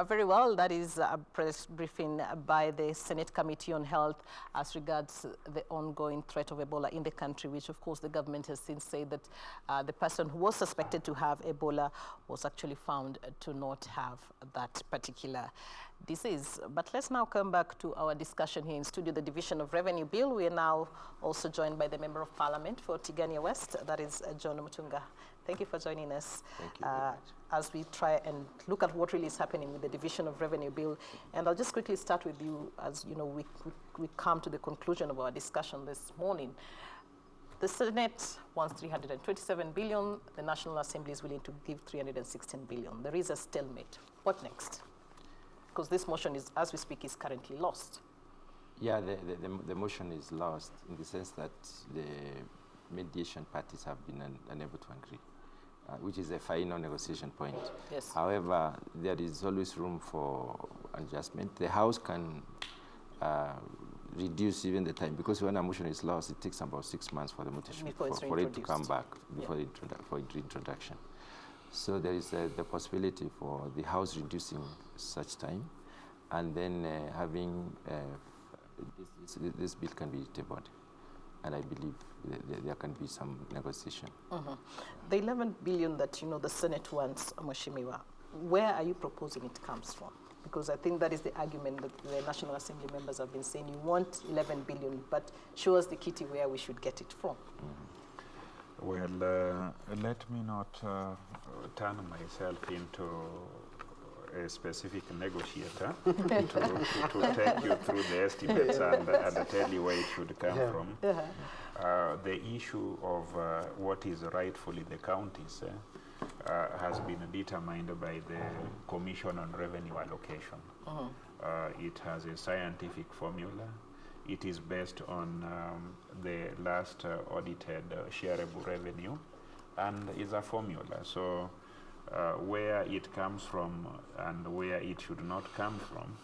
Very well. That is a press briefing by the Senate Committee on Health as regards the ongoing threat of Ebola in the country, which of course the government has since said that the person who was suspected to have Ebola was actually found to not have that particular disease. But let's now come back to our discussion here in studio, the Division of Revenue Bill. We are now also joined by the Member of Parliament for Tigania West, that is John Mutunga. Thank you for joining us. Thank you very much. As we try and look at what really is happening with the Division of Revenue Bill. And I'll just quickly start with you as, you know, we come to the conclusion of our discussion this morning. The Senate wants 327 billion. The National Assembly is willing to give 316 billion. There is a stalemate. What next? Because this motion is, as we speak, is currently lost. Yeah, the motion is lost in the sense that the mediation parties have been unable to agree. Which is a final negotiation point. Yes. However, there is always room for adjustment. The House can reduce even the time, because when a motion is lost, it takes about 6 months for the motion for it to come back before for introduction. So there is the possibility for the House reducing such time, and then having this bill can be tabled. And I believe there can be some negotiation. The 11 billion that, you know, the Senate wants, Mheshimiwa, where are you proposing it comes from? Because I think that is the argument that the National Assembly members have been saying. You want 11 billion, but show us the kitty where we should get it from. Well, let me not turn myself into a specific negotiator to take you through the estimates and tell you where it should come from. The issue of what is rightfully the counties has been determined by the Commission on Revenue Allocation. It has a scientific formula. It is based on the last audited shareable revenue, and is a formula. So where it comes from and where it should not come from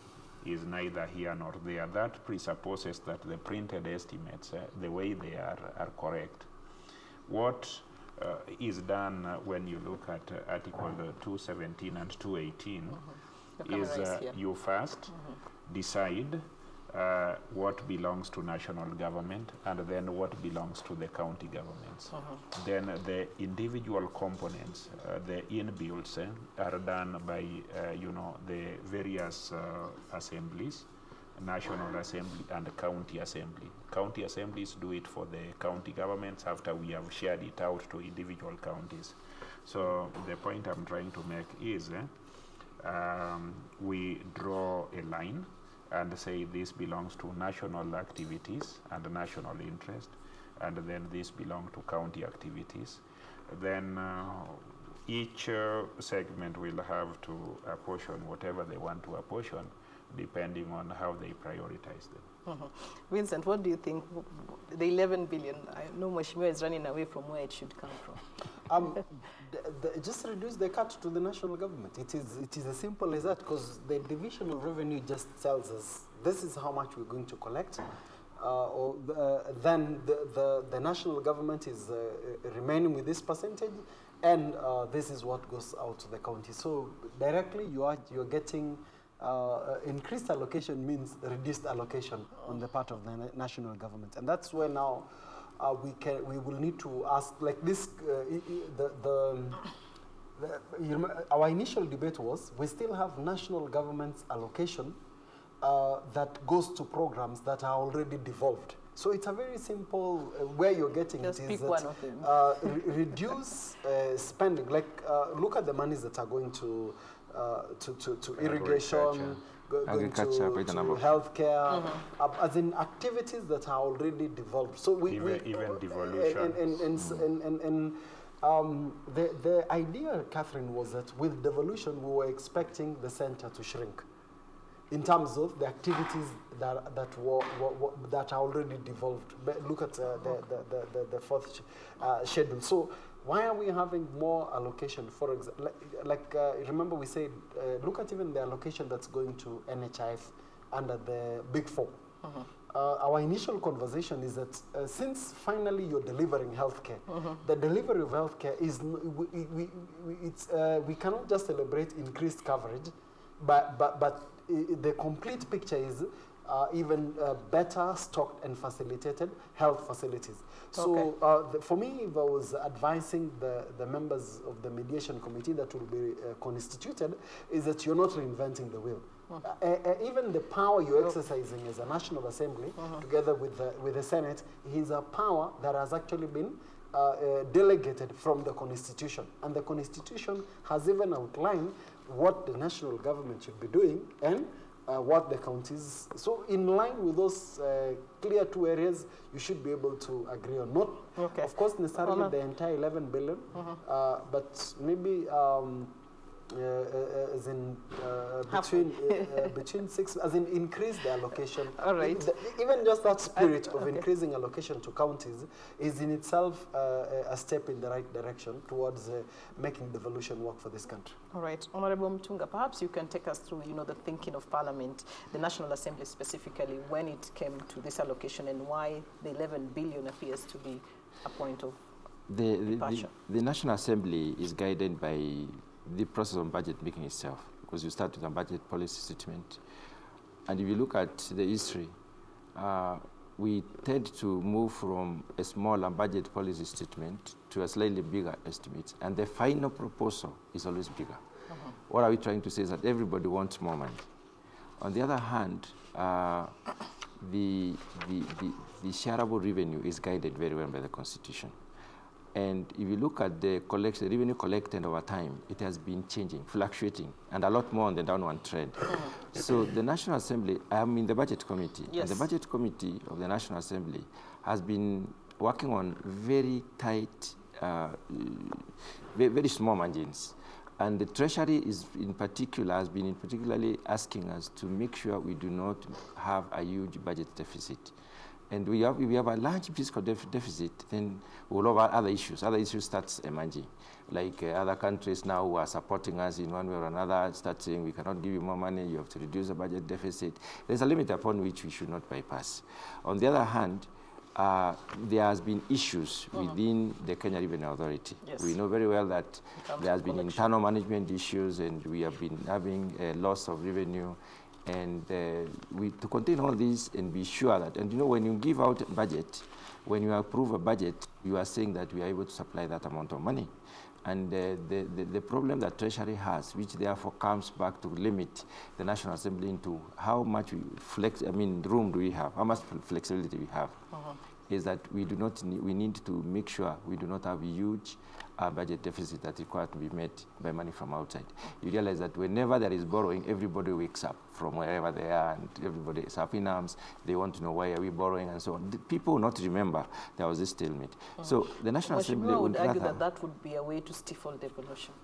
is neither here nor there. That presupposes that the printed estimates, the way they are correct. What is done when you look at Article 217 and 218 is you first decide what belongs to national government and then what belongs to the county governments. Then the individual components, the inbuilts, are done by the various assemblies, National Assembly and County Assembly. County assemblies do it for the county governments after we have shared it out to individual counties. So the point I'm trying to make is we draw a line and say this belongs to national activities and national interest, and then this belongs to county activities. Then each segment will have to apportion whatever they want to apportion, depending on how they prioritize them. Vincent, what do you think? The 11 billion, I know Mheshimiwa is running away from where it should come from. Just reduce the cut to the national government. It is as simple as that, because the Division of Revenue just tells us this is how much we're going to collect. Then the national government is remaining with this percentage, and this is what goes out to the county. So directly you're getting increased allocation means reduced allocation on the part of the national government, and that's where now we will need to ask, like this. Our initial debate was we still have national government's allocation that goes to programs that are already devolved. So it's a very simple where you're getting Just it pick is one of them. Reduce spending. Like look at the monies that are going to irrigation, going to healthcare, as in activities that are already developed. So even devolution. The idea, Catherine, was that with devolution, we were expecting the center to shrink in terms of the activities that are already devolved. But look at the fourth schedule. So why are we having more allocation? For example, remember we said, look at even the allocation that's going to NHIF under the Big Four. Our initial conversation is that since finally you're delivering healthcare, the delivery of healthcare is we cannot just celebrate increased coverage but the complete picture is even better stocked and facilitated health facilities. So for me, if I was advising the members of the mediation committee that will be constituted, is that you're not reinventing the wheel. Even the power you're exercising as a National Assembly, together with the Senate, is a power that has actually been delegated from the Constitution. And the Constitution has even outlined what the national government should be doing and what the counties. So in line with those clear two areas, you should be able to agree on. Not, of course, necessarily the entire 11 billion, but maybe as in between 6, as in increase the allocation. All right. Even just that spirit of increasing allocation to counties is in itself a step in the right direction towards making devolution work for this country. All right. Honorable Mutunga, perhaps you can take us through, the thinking of Parliament, the National Assembly specifically, when it came to this allocation and why the 11 billion appears to be a point of departure. The National Assembly is guided by the process of budget making itself, because you start with a budget policy statement. And if you look at the history, we tend to move from a smaller budget policy statement to a slightly bigger estimate, and the final proposal is always bigger. What are we trying to say is that everybody wants more money. On the other hand, the shareable revenue is guided very well by the Constitution. And if you look at the revenue collected over time, it has been changing, fluctuating, and a lot more on the downward trend. So the National Assembly, I'm in the Budget Committee, and the Budget Committee of the National Assembly has been working on very tight, very small margins. And the Treasury is has been particularly asking us to make sure we do not have a huge budget deficit. And if we have a large fiscal deficit, then we'll have other issues. Other issues start emerging. Like other countries now who are supporting us in one way or another start saying, we cannot give you more money, you have to reduce the budget deficit. There's a limit upon which we should not bypass. On the other hand, there has been issues within the Kenya Revenue Authority. We know very well that there has been internal management issues, and we have been having a loss of revenue. And to contain all this and be sure that, and when you give out a budget, when you approve a budget, you are saying that we are able to supply that amount of money. And the problem that Treasury has, which therefore comes back to limit the National Assembly into how much room do we have, how much flexibility we have, is that we need to make sure we do not have a huge budget deficit that requires to be met by money from outside. You realize that whenever there is borrowing, everybody wakes up from wherever they are, and everybody is up in arms. They want to know why are we borrowing and so on. The people will not remember there was this stalemate. So the National Assembly would argue that would be a way to stifle devolution.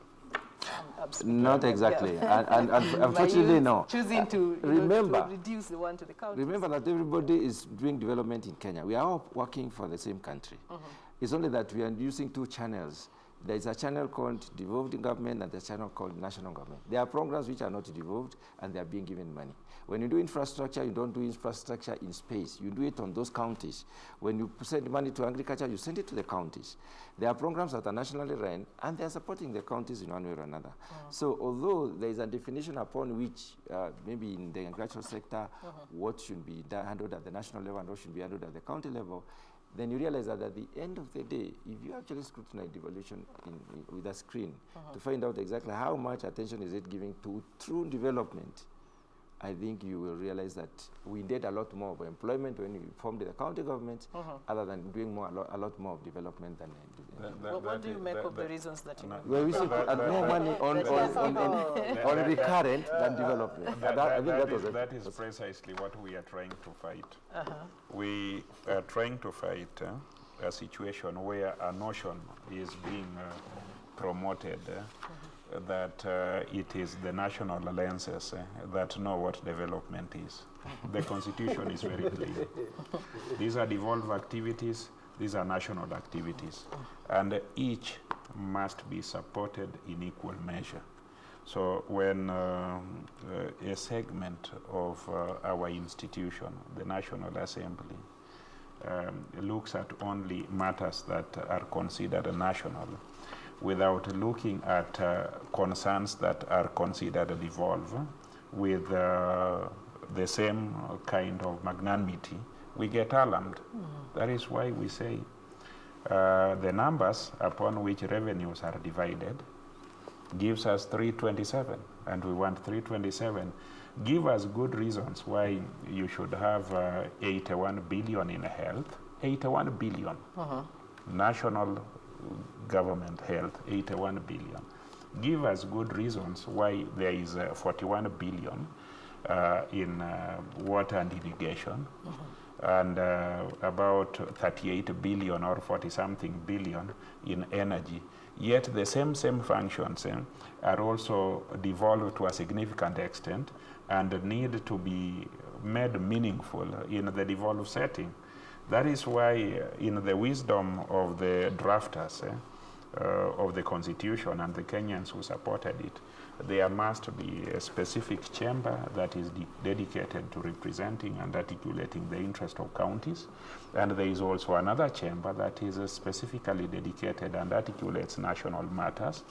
Not exactly, and unfortunately, no. Choosing to reduce the one to the county. Remember that everybody is doing development in Kenya. We are all working for the same country. It's only that we are using two channels. There is a channel called devolved government and a channel called national government. There are programs which are not devolved, and they are being given money. When you do infrastructure, you don't do infrastructure in space. You do it on those counties. When you send money to agriculture, you send it to the counties. There are programs that are nationally run, and they are supporting the counties in one way or another. So although there is a definition upon which maybe in the agricultural sector, what should be handled at the national level and what should be handled at the county level, then you realize that at the end of the day, if you actually scrutinize devolution with a screen to find out exactly how much attention is it giving to true development, I think you will realize that we did a lot more of employment when we formed the county government, other than doing a lot more of development than what do you make of the reasons that you well, we should put more money on recurrent than development. That is precisely what we are trying to fight. We are trying to fight a situation where a notion is being promoted that it is the national alliances that know what development is. The Constitution is very clear. These are devolved activities, these are national activities, and each must be supported in equal measure. So when a segment of our institution, the National Assembly, looks at only matters that are considered national, without looking at concerns that are considered devolved, with the same kind of magnanimity, we get alarmed. That is why we say the numbers upon which revenues are divided gives us 327, and we want 327. Give us good reasons why you should have 81 billion in health, 81 billion. National government health, 81 billion. Give us good reasons why there is 41 billion in water and irrigation, and about 38 billion or 40-something billion in energy. Yet the same functions are also devolved to a significant extent and need to be made meaningful in the devolved setting. That is why in the wisdom of the drafters of the Constitution and the Kenyans who supported it, there must be a specific chamber that is dedicated to representing and articulating the interest of counties. And there is also another chamber that is specifically dedicated and articulates national matters.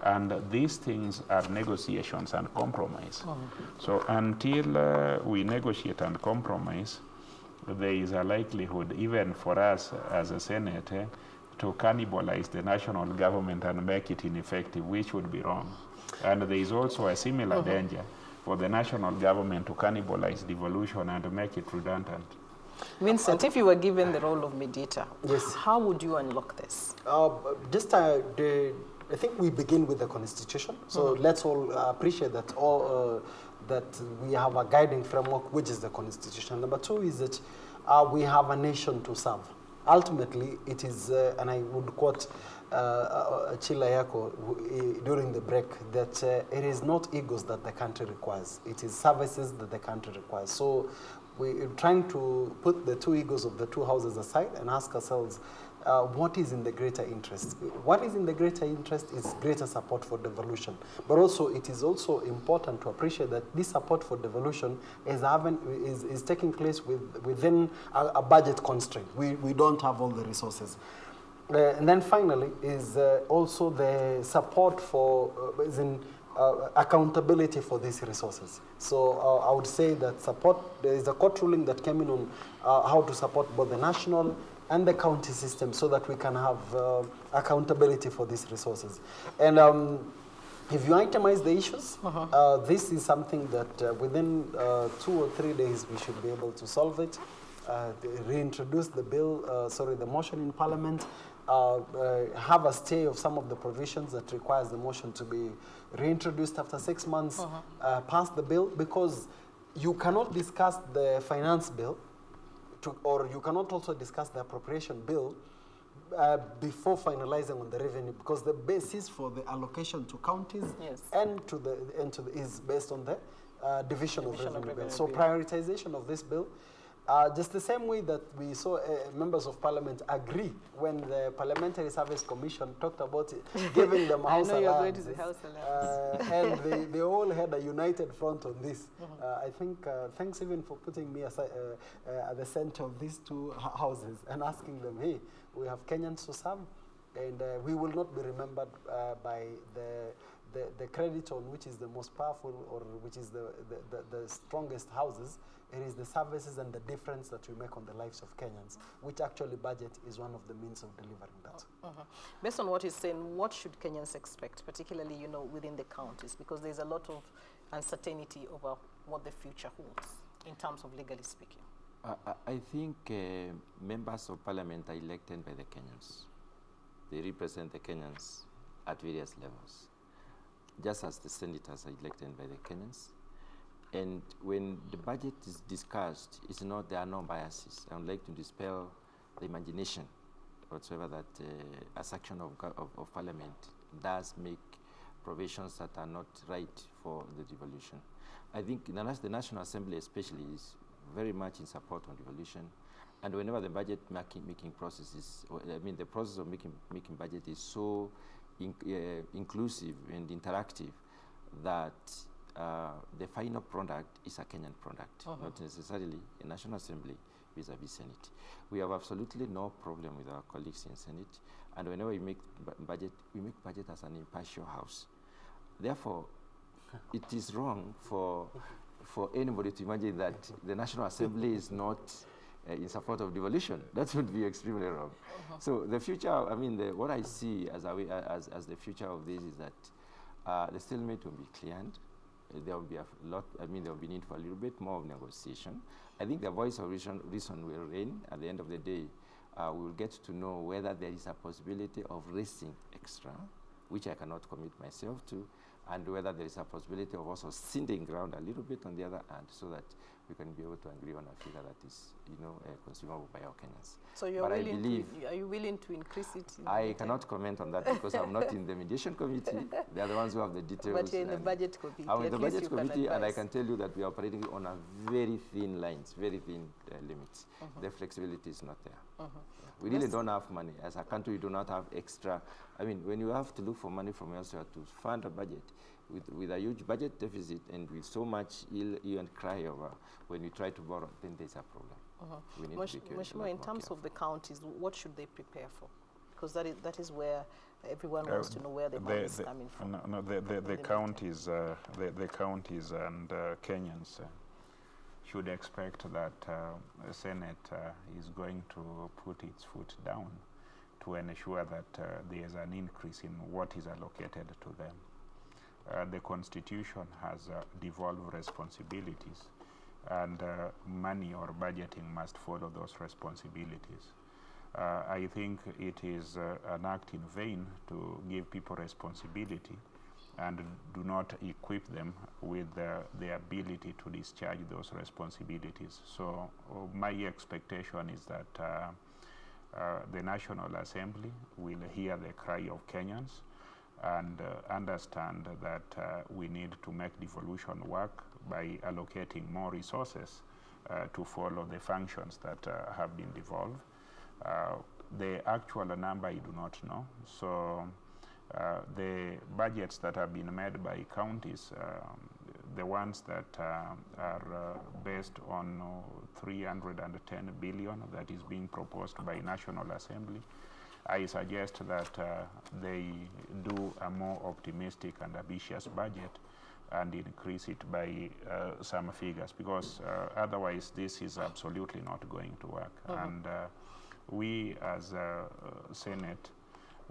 And these things are negotiations and compromise. So until we negotiate and compromise, there is a likelihood, even for us as a Senate, to cannibalize the national government and make it ineffective, which would be wrong. And there is also a similar danger for the national government to cannibalize devolution and make it redundant. Vincent, if you were given the role of mediator, yes, how would you unlock this? I think we begin with the Constitution. So let's all appreciate that that we have a guiding framework, which is the Constitution. Number two is that we have a nation to serve. Ultimately, it is, and I would quote achieng'a during the break, that it is not egos that the country requires. It is services that the country requires. So we're trying to put the two egos of the two houses aside and ask ourselves, what is in the greater interest? What is in the greater interest is greater support for devolution. But also, it is also important to appreciate that this support for devolution is taking place within a budget constraint. We don't have all the resources. And then finally is also the support for accountability for these resources. So I would say that there is a court ruling that came in on how to support both the national and the county system so that we can have accountability for these resources. And if you itemize the issues, this is something that within 2 or 3 days we should be able to solve it, reintroduce the bill, the motion in Parliament, have a stay of some of the provisions that requires the motion to be reintroduced after 6 months, pass the bill, because you cannot discuss the finance bill or you cannot also discuss the appropriation bill before finalizing on the revenue, because the basis for the allocation to counties is based on the division of revenue bill. So prioritization of this bill, just the same way that we saw members of parliament agree when the Parliamentary Service Commission talked about giving them house allowance. And they all had a united front on this. I think thanks even for putting me aside, at the center of these two houses and asking them, hey, we have Kenyans to serve, and we will not be remembered by the credit on which is the most powerful or which is the strongest houses. It is the services and the difference that we make on the lives of Kenyans, which actually budget is one of the means of delivering that. Based on what he's saying, what should Kenyans expect, particularly, within the counties? Because there's a lot of uncertainty over what the future holds in terms of legally speaking. I think members of parliament are elected by the Kenyans. They represent the Kenyans at various levels, just as the senators are elected by the Kenyans. And when the budget is discussed, there are no biases. I would like to dispel the imagination whatsoever that a section of parliament does make provisions that are not right for the devolution. I think the National Assembly especially is very much in support of devolution. And whenever the budget making process the process of making budget is so inclusive and interactive that the final product is a Kenyan product, not necessarily a National Assembly vis-a-vis Senate. We have absolutely no problem with our colleagues in Senate, and whenever we make budget as an impartial house. Therefore, it is wrong for anybody to imagine that the National Assembly is not in support of devolution. That would be extremely wrong. So the future, I mean, what I see as the future of this is that the stalemate will be cleared. There will be a lot, there will be need for a little bit more of negotiation. I think the voice of reason will reign. At the end of the day, we will get to know whether there is a possibility of raising extra, which I cannot commit myself to, and whether there is a possibility of also sitting ground a little bit on the other hand, so that we can be able to agree on a figure that is, consumable by our Kenyans. So are you willing to increase it? I cannot comment on that because I'm not in the mediation committee. They are the ones who have the details. But you're in the budget committee. I'm in the budget committee, and I can tell you that we are operating on a very thin lines, very thin limits. The flexibility is not there. We really don't have money. As a country, we do not have extra. I mean, when you have to look for money from elsewhere to fund a budget, with a huge budget deficit and with so much ill and cry over, when we try to borrow, then there's a problem. We need to be careful. In terms of the counties, what should they prepare for? Because that is where everyone wants to know where the money is coming from. No, the counties and Kenyans should expect that the Senate is going to put its foot down to ensure that there is an increase in what is allocated to them. The Constitution has devolved responsibilities, and money or budgeting must follow those responsibilities. I think it is an act in vain to give people responsibility and do not equip them with the ability to discharge those responsibilities. So my expectation is that the National Assembly will hear the cry of Kenyans and understand that we need to make devolution work by allocating more resources to follow the functions that have been devolved. The actual number I do not know. So the budgets that have been made by counties, the ones that are based on 310 billion that is being proposed by National Assembly, I suggest that they do a more optimistic and ambitious budget and increase it by some figures, because otherwise this is absolutely not going to work. And we as Senate,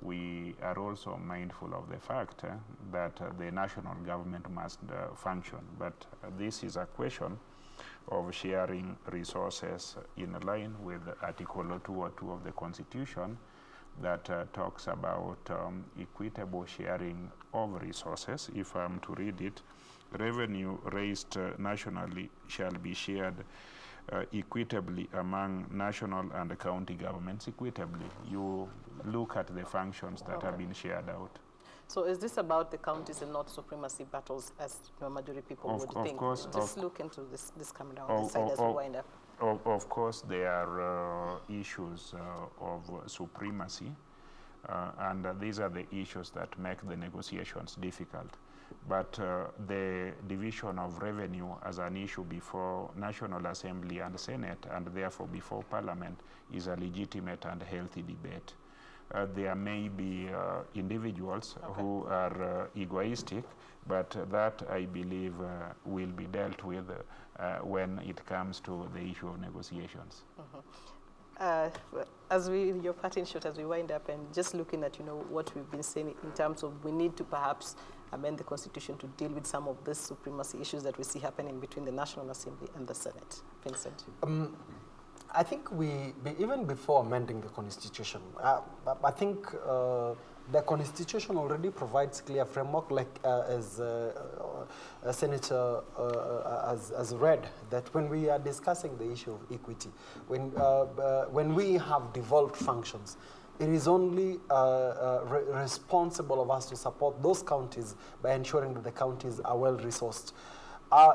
we are also mindful of the fact that the national government must function, but this is a question of sharing resources in line with Article 202 of the Constitution that talks about equitable sharing of resources. If I'm to read it, revenue raised nationally shall be shared equitably among national and county governments equitably. You look at the functions that have been shared out. So is this about the counties and not supremacy battles, as majority people would think? Just look into this coming down the side as we wind up. Of course, there are issues of supremacy, and these are the issues that make the negotiations difficult. But the division of revenue as an issue before National Assembly and Senate, and therefore before Parliament, is a legitimate and healthy debate. There may be individuals who are egoistic, but that, I believe, will be dealt with when it comes to the issue of negotiations. Your parting shot as we wind up, and just looking at what we've been saying in terms of we need to perhaps amend the Constitution to deal with some of these supremacy issues that we see happening between the National Assembly and the Senate. Vincent? I think even before amending the Constitution, I think the Constitution already provides clear framework, like as Senator has read, that when we are discussing the issue of equity, when we have devolved functions, it is only responsible of us to support those counties by ensuring that the counties are well resourced.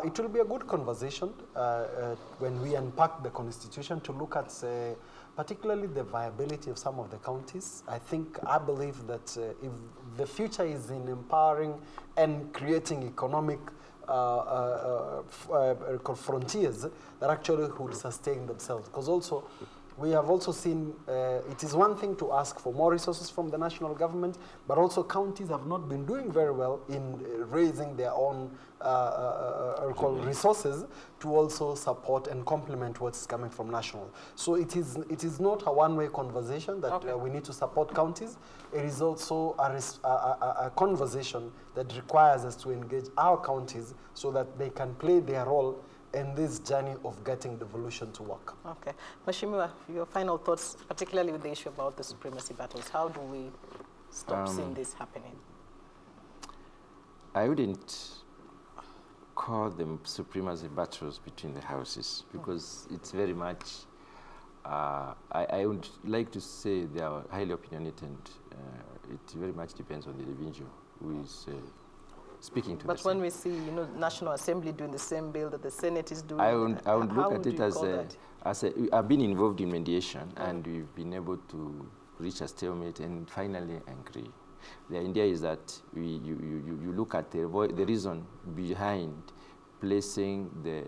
It will be a good conversation when we unpack the Constitution to look at particularly the viability of some of the counties. I believe that if the future is in empowering and creating economic frontiers that actually would sustain themselves, because also We have also seen it is one thing to ask for more resources from the national government, but also counties have not been doing very well in raising their own resources to also support and complement what's coming from national. So it is not a one-way conversation that we need to support counties. It is also a conversation that requires us to engage our counties so that they can play their role in this journey of getting devolution to work. Okay. Mheshimiwa, your final thoughts, particularly with the issue about the supremacy battles. How do we stop seeing this happening? I wouldn't call them supremacy battles between the houses because it's very much, I would like to say they are highly opinionated. It very much depends on the individual who is speaking to. But when we see, National Assembly doing the same bill that the Senate is doing, I would look at it as I've been involved in mediation, and we've been able to reach a stalemate and finally agree. The idea is that you look at the reason behind placing the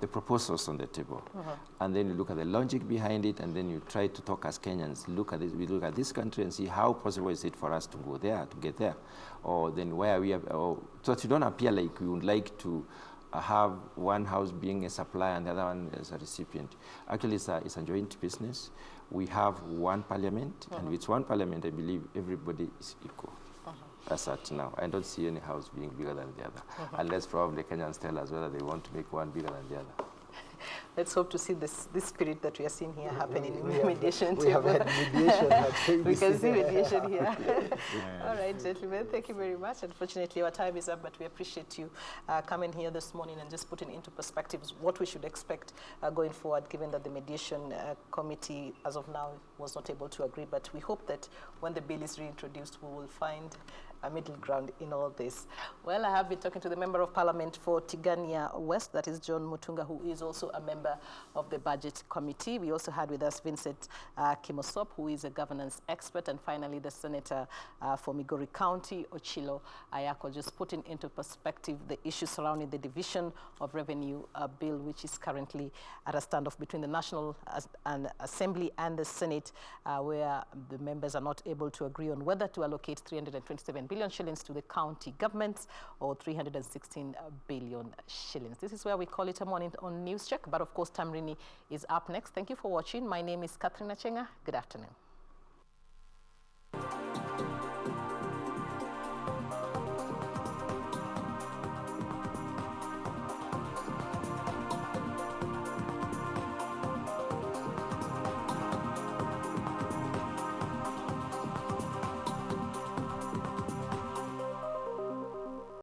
proposals on the table, and then you look at the logic behind it, and then you try to talk as Kenyans. We look at this country and see how possible is it for us to go there, to get there, or then where we are, so that you don't appear like we would like to have one house being a supplier and the other one as a recipient. Actually, it's a joint business. We have one parliament, and with one parliament, I believe everybody is equal. As at now, I don't see any house being bigger than the other, unless probably Kenyans tell us whether they want to make one bigger than the other. Let's hope to see this spirit that we are seeing here happening in the mediation. We have had mediation at KBC. We can see mediation here. All right, gentlemen, thank you very much. Unfortunately, our time is up, but we appreciate you coming here this morning and just putting into perspectives what we should expect going forward, given that the mediation committee, as of now, was not able to agree. But we hope that when the bill is reintroduced, we will find a middle ground in all this. Well, I have been talking to the Member of Parliament for Tigania West, that is John Mutunga, who is also a member of the Budget Committee. We also had with us Vincent Kimosop, who is a governance expert, and finally the Senator for Migori County, Ochilo Ayako, just putting into perspective the issues surrounding the division of revenue bill, which is currently at a standoff between the National Assembly and the Senate, where the members are not able to agree on whether to allocate 327 billion shillings to the county governments or 316 billion shillings. This is where we call it a morning on News Check, but of course Tamrini is up next. Thank you for watching. My name is Catherine Achieng'a. Good afternoon.